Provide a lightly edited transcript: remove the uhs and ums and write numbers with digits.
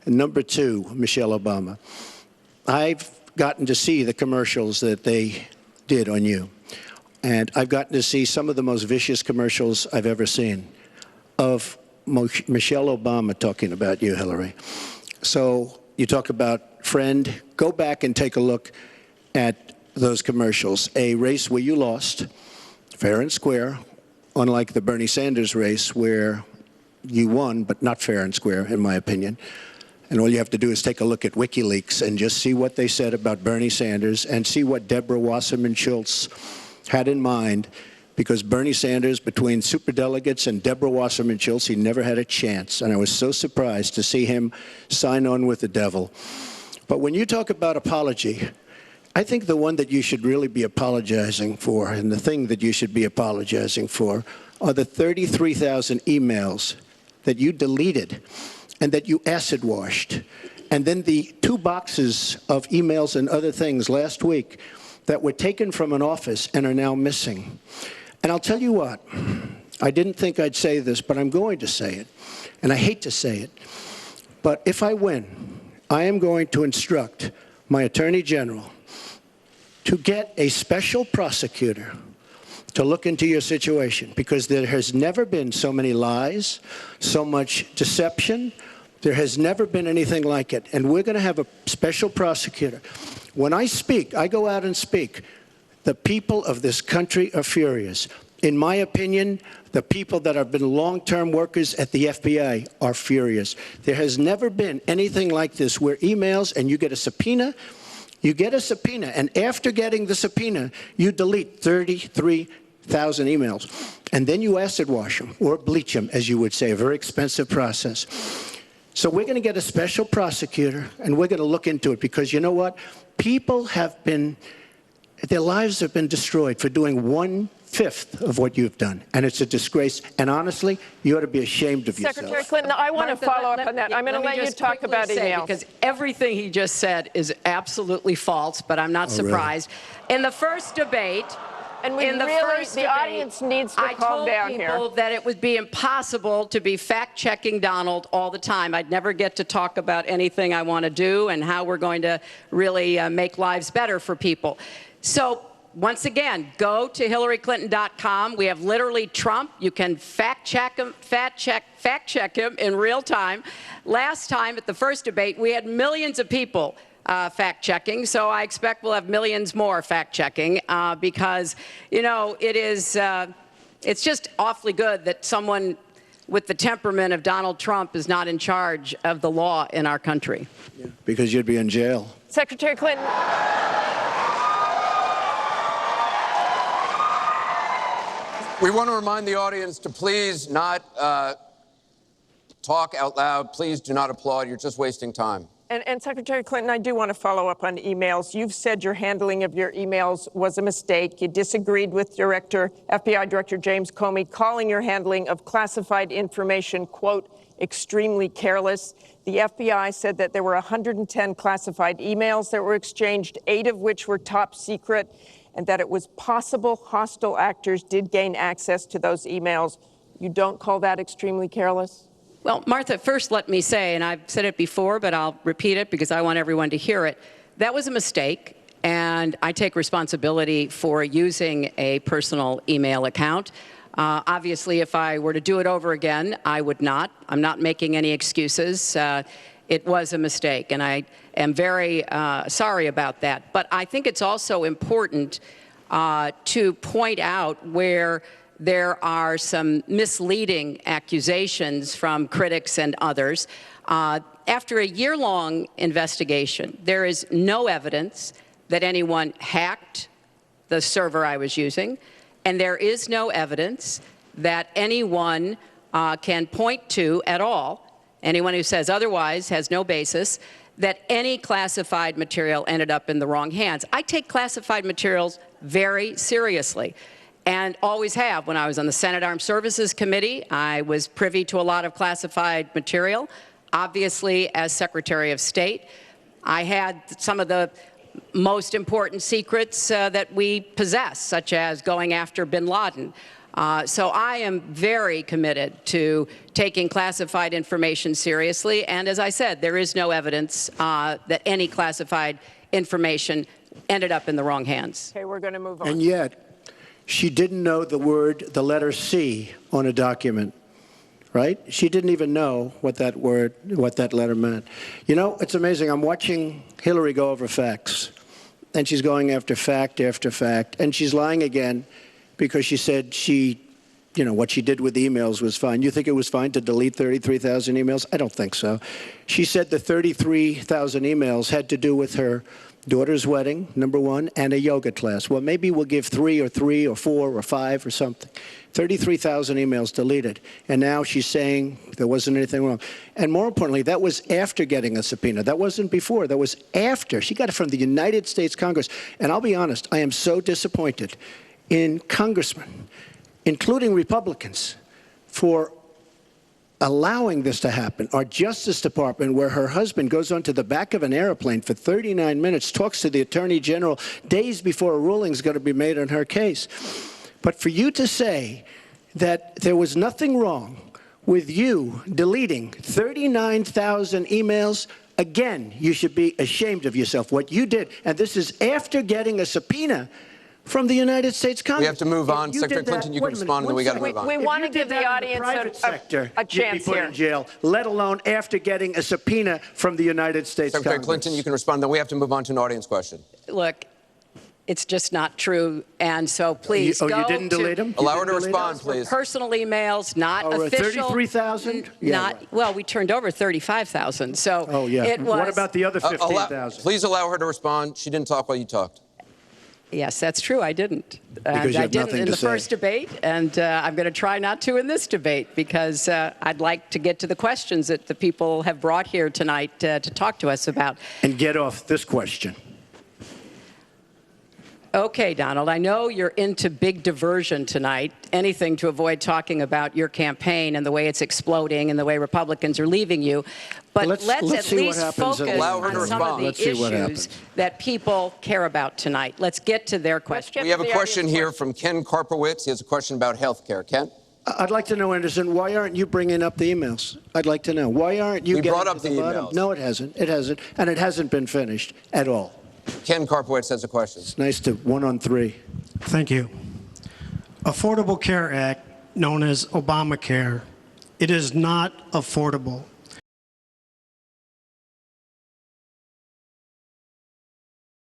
And number two, Michelle Obama. I've gotten to see the commercials that they did on you. And I've gotten to see some of the most vicious commercials I've ever seen of Michelle Obama talking about you, Hillary. So you talk about friend. Go back and take a look at those commercials. A race where you lost, fair and square, unlike the Bernie Sanders race where you won, but not fair and square, in my opinion. And all you have to do is take a look at WikiLeaks and just see what they said about Bernie Sanders and see what Deborah Wasserman Schultz had in mind, because Bernie Sanders, between superdelegates and Deborah Wasserman Schultz, he never had a chance. And I was so surprised to see him sign on with the devil. But when you talk about apology, I think the one that you should really be apologizing for, and the thing that you should be apologizing for, are the 33,000 emails that you deleted and that you acid washed. And then the 2 boxes of emails and other things last week that were taken from an office and are now missing. And I'll tell you what, I didn't think I'd say this, but I'm going to say it. And I hate to say it. But if I win, I am going to instruct my Attorney General to get a special prosecutor to look into your situation, because there has never been so many lies, so much deception. There has never been anything like it. And we're going to have a special prosecutor. When I speak, I go out and speak. The people of this country are furious. In my opinion, the people that have been long-term workers at the FBI are furious. There has never been anything like this where emails and you get a subpoena, and after getting the subpoena, you delete 33,000 emails. And then you acid wash them, or bleach them, as you would say, a very expensive process. So we're going to get a special prosecutor, and we're going to look into it, because you know what? People have been, their lives have been destroyed for doing 1/5 of what you've done. And it's a disgrace. And honestly, you ought to be ashamed of yourself. Secretary Clinton, I want to follow up on that. I'm going to let you talk about emails. Because everything he just said is absolutely false, but I'm not surprised. Really? In the first debate, the audience needs to calm down here. I told people that it would be impossible to be fact-checking Donald all the time. I'd never get to talk about anything I want to do and how we're going to really make lives better for people. So once again, go to HillaryClinton.com. We have literally Trump. You can fact-check him in real time. Last time at the first debate, we had millions of people fact-checking, so I expect we'll have millions more fact-checking because, you know, it's just awfully good that someone with the temperament of Donald Trump is not in charge of the law in our country. Yeah, because you'd be in jail. Secretary Clinton. We want to remind the audience to please not talk out loud. Please do not applaud. You're just wasting time. And Secretary Clinton, I do want to follow up on emails. You've said your handling of your emails was a mistake. You disagreed with FBI Director James Comey, calling your handling of classified information, quote, extremely careless. The FBI said that there were 110 classified emails that were exchanged, 8 of which were top secret, and that it was possible hostile actors did gain access to those emails. You don't call that extremely careless? Well, Martha, first let me say, and I've said it before, but I'll repeat it because I want everyone to hear it, that was a mistake, and I take responsibility for using a personal email account. Obviously, if I were to do it over again, I would not. I'm not making any excuses. It was a mistake, and I am very sorry about that. But I think it's also important to point out where there are some misleading accusations from critics and others. After a year-long investigation, there is no evidence that anyone hacked the server I was using, and there is no evidence that anyone can point to at all, anyone who says otherwise has no basis, that any classified material ended up in the wrong hands. I take classified materials very seriously, and always have. When I was on the Senate Armed Services Committee, I was privy to a lot of classified material. Obviously, as Secretary of State, I had some of the most important secrets that we possess, such as going after bin Laden. So I am very committed to taking classified information seriously. And as I said, there is no evidence that any classified information ended up in the wrong hands. Okay, we're going to move on. And yet, she didn't know the letter C on a document, right? She didn't even know what that letter meant. You know, it's amazing. I'm watching Hillary go over facts, and she's going after fact after fact, and she's lying again because she said what she did with emails was fine. You think it was fine to delete 33,000 emails? I don't think so. She said the 33,000 emails had to do with her daughter's wedding, number one, and a yoga class. Well, maybe we'll give 3 or 4 or 5 or something. 33,000 emails deleted. And now she's saying there wasn't anything wrong. And more importantly, that was after getting a subpoena. That wasn't before. That was after. She got it from the United States Congress. And I'll be honest, I am so disappointed in congressmen, including Republicans, for allowing this to happen. Our Justice Department, where her husband goes onto the back of an airplane for 39 minutes, talks to the Attorney General days before a ruling is going to be made on her case. But for you to say that there was nothing wrong with you deleting 39,000 emails, again, you should be ashamed of yourself. What you did, and this is after getting a subpoena from the United States Congress. We have to move on. Secretary Clinton, you can respond, and then we got to move on. We want to give the audience a chance put here. in jail, let alone after getting a subpoena from the United States Secretary Congress. Clinton, you can respond. Then we have to move on to an audience question. Look, it's just not true. And so please you go didn't to delete them? Allow her to respond, please. personal emails, not official. 33,000? Yeah, right. Well, we turned over 35,000. So it was. What about the other 15,000? Please allow her to respond. She didn't talk while you talked. Yes, that's true. I didn't. Because you I have didn't nothing in to the say. first debate, and I'm going to try not to in this debate because I'd like to get to the questions that the people have brought here tonight to talk to us about. And get off this question. Okay, Donald, I know you're into big diversion tonight, anything to avoid talking about your campaign and the way it's exploding and the way Republicans are leaving you. But let's at least focus Allow her to on some of respond. the issues that people care about tonight. Let's get to their questions. We have a question here from Ken Karpowitz. He has a question about health care. Ken? I'd like to know, Anderson, why aren't you bringing up the emails? I'd like to know. Why aren't you We getting brought up to the bottom? emails. No, it hasn't. It hasn't. And it hasn't been finished at all. Ken Karpowitz has a question. It's nice to 1-on-3. Thank you. Affordable Care Act, known as Obamacare, it is not affordable.